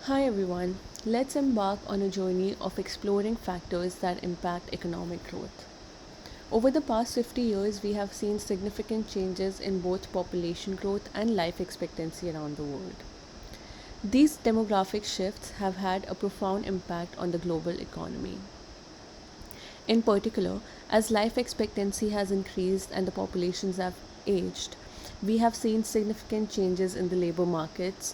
Hi everyone, let's embark on a journey of exploring factors that impact economic growth. Over the past 50 years, we have seen significant changes in both population growth and life expectancy around the world. These demographic shifts have had a profound impact on the global economy. In particular, as life expectancy has increased and the populations have aged, we have seen significant changes in the labor markets,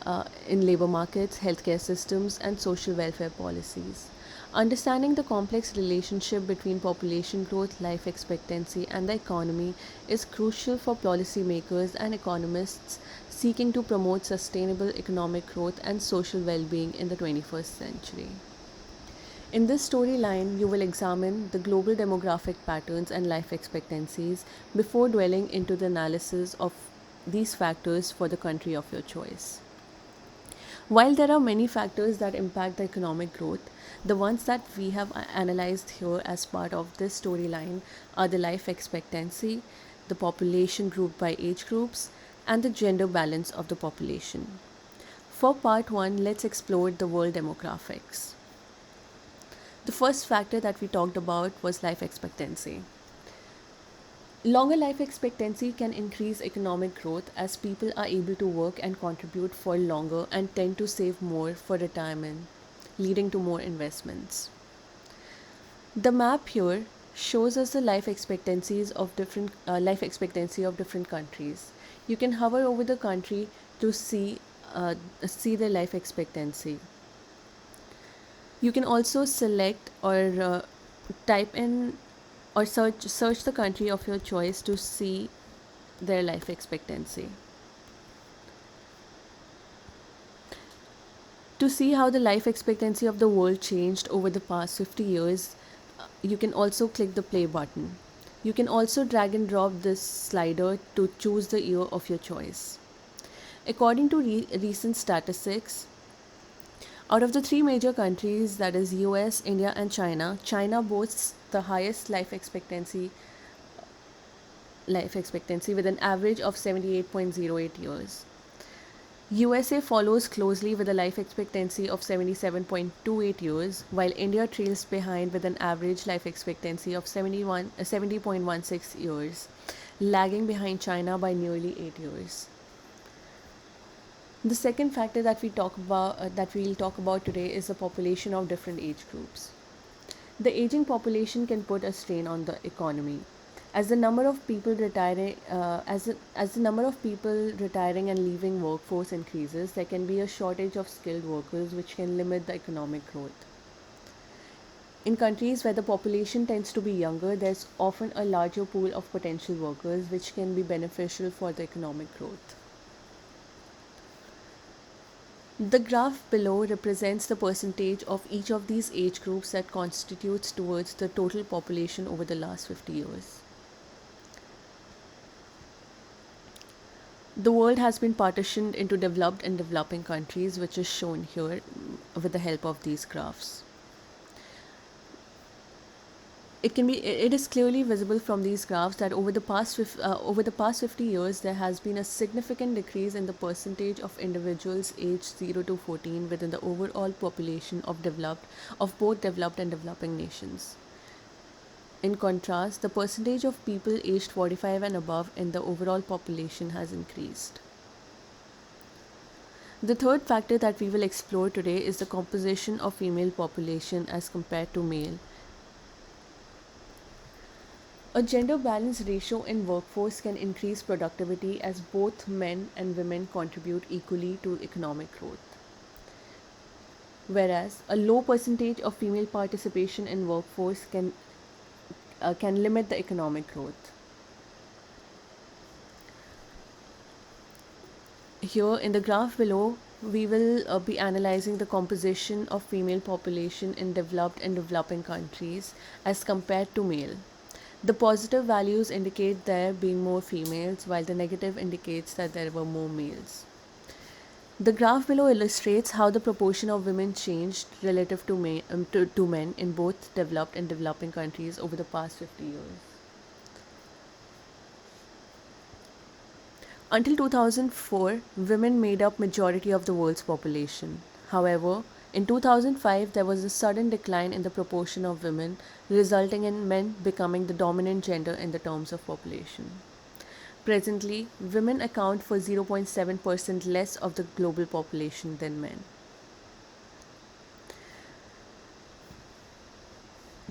healthcare systems, and social welfare policies. Understanding the complex relationship between population growth, life expectancy, and the economy is crucial for policymakers and economists seeking to promote sustainable economic growth and social well being in the 21st century. In this storyline, you will examine the global demographic patterns and life expectancies before dwelling into the analysis of these factors for the country of your choice. While there are many factors that impact the economic growth, the ones that we have analyzed here as part of this storyline are the life expectancy, the population grouped by age groups, and the gender balance of the population. For part 1, let's explore the world demographics. The first factor that we talked about was life expectancy. Longer life expectancy can increase economic growth as people are able to work and contribute for longer and tend to save more for retirement, leading to more investments. The map here shows us the life expectancy of different countries. You can hover over the country to see the life expectancy. You can also select or type in or search the country of your choice to see their life expectancy. To see how the life expectancy of the world changed over the past 50 years, you can also click the play button. You can also drag and drop this slider to choose the year of your choice. According to recent statistics, out of the three major countries, that is US, India, and China, China boasts the highest life expectancy with an average of 78.08 years. USA follows closely with a life expectancy of 77.28 years, while India trails behind with an average life expectancy of 70.16 years, lagging behind China by nearly 8 years. The second factor that we'll talk about today is the population of different age groups. The aging population can put a strain on the economy. As the number of people retiring, as the number of people retiring and leaving workforce increases, there can be a shortage of skilled workers, which can limit the economic growth. In countries where the population tends to be younger, there's often a larger pool of potential workers, which can be beneficial for the economic growth. The graph below represents the percentage of each of these age groups that constitutes towards the total population over the last 50 years. The world has been partitioned into developed and developing countries, which is shown here with the help of these graphs. It is clearly visible from these graphs that over the past 50 years there has been a significant decrease in the percentage of individuals aged 0 to 14 within the overall population of both developed and developing nations. In contrast, the percentage of people aged 45 and above in the overall population has increased. The third factor that we will explore today is the composition of female population as compared to male. A gender balance ratio in workforce can increase productivity as both men and women contribute equally to economic growth. Whereas a low percentage of female participation in workforce can limit the economic growth. Here in the graph below, we will be analyzing the composition of female population in developed and developing countries as compared to male. The positive values indicate there being more females, while the negative indicates that there were more males. The graph below illustrates how the proportion of women changed relative to men in both developed and developing countries over the past 50 years. Until 2004, women made up majority of the world's population. However, in 2005, there was a sudden decline in the proportion of women, resulting in men becoming the dominant gender in the terms of population. Presently, women account for 0.7% less of the global population than men.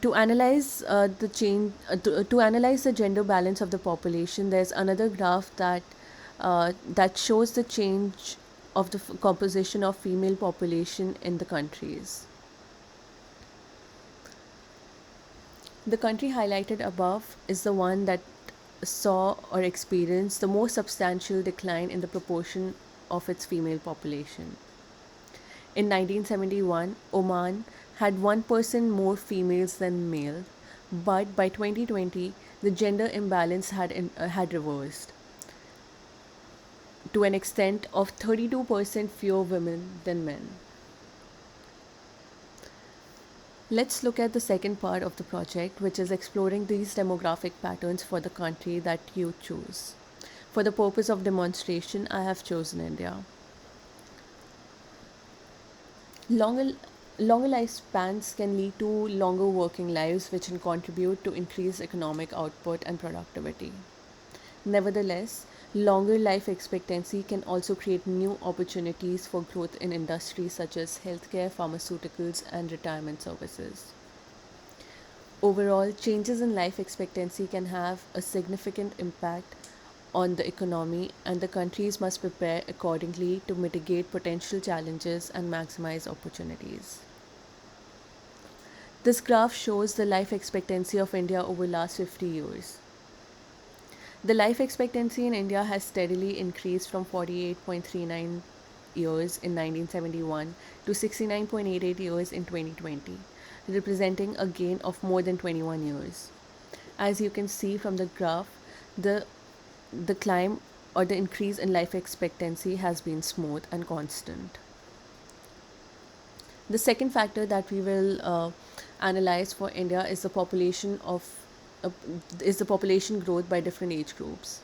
To analyze the gender balance of the population, there's another graph that shows the change of the composition of female population in the countries. The country highlighted above is the one that saw or experienced the most substantial decline in the proportion of its female population. In 1971, Oman had 1% more females than male, but by 2020, the gender imbalance had reversed to an extent of 32% fewer women than men. Let's look at the second part of the project, which is exploring these demographic patterns for the country that you choose. For the purpose of demonstration, I have chosen India. Longer, longer lifespans can lead to longer working lives, which can contribute to increased economic output and productivity. Nevertheless, longer life expectancy can also create new opportunities for growth in industries such as healthcare, pharmaceuticals, and retirement services. Overall, changes in life expectancy can have a significant impact on the economy, and the countries must prepare accordingly to mitigate potential challenges and maximize opportunities. This graph shows the life expectancy of India over last 50 years. The life expectancy in India has steadily increased from 48.39 years in 1971 to 69.88 years in 2020, representing a gain of more than 21 years. As you can see from the graph, the the climb or the increase in life expectancy has been smooth and constant. The second factor that we will analyze for India uh, is the population growth by different age groups.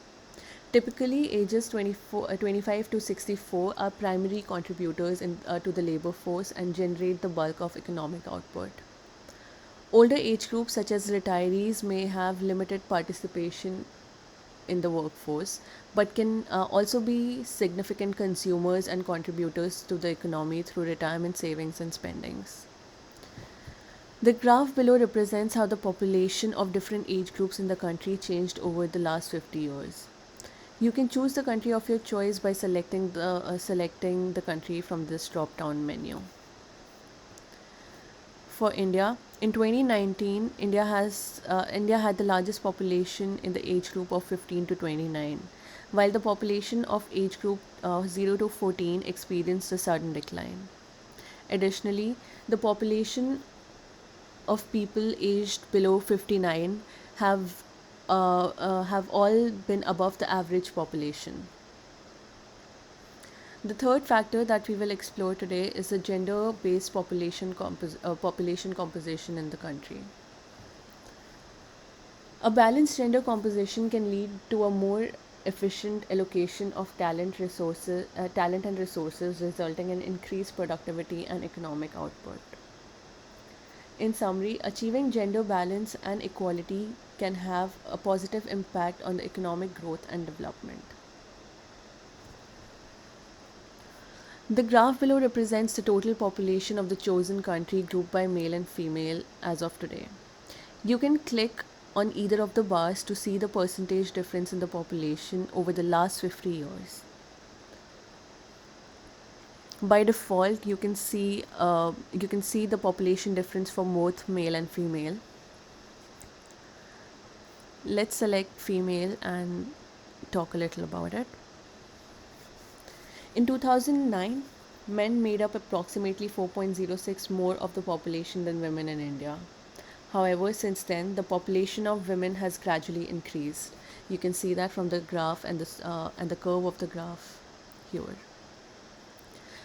Typically, ages 25 to 64 are primary contributors to the labor force and generate the bulk of economic output. Older age groups such as retirees may have limited participation in the workforce, but can also be significant consumers and contributors to the economy through retirement savings and spendings. The graph below represents how the population of different age groups in the country changed over the last 50 years. You can choose the country of your choice by selecting the country from this drop-down menu. For India, in 2019, India had the largest population in the age group of 15 to 29, while the population of age group 0 to 14 experienced a sudden decline. Additionally, the population of people aged below 59 have have all been above the average population. The third factor that we will explore today is the gender based population composition in the country. A balanced gender composition can lead to a more efficient allocation of talent and resources, resulting in increased productivity and economic output. In summary, achieving gender balance and equality can have a positive impact on the economic growth and development. The graph below represents the total population of the chosen country grouped by male and female as of today. You can click on either of the bars to see the percentage difference in the population over the last 50 years. By default, you can see the population difference for both male and female. Let's select female and talk a little about it. In 2009, men made up approximately 4.06 more of the population than women in India. However, since then, the population of women has gradually increased. You can see that from the graph and the curve of the graph here.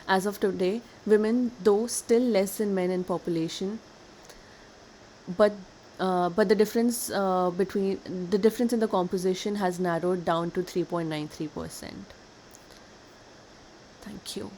As of today, women, though still less than men in population, but the difference in the composition has narrowed down to 3.93%. Thank you.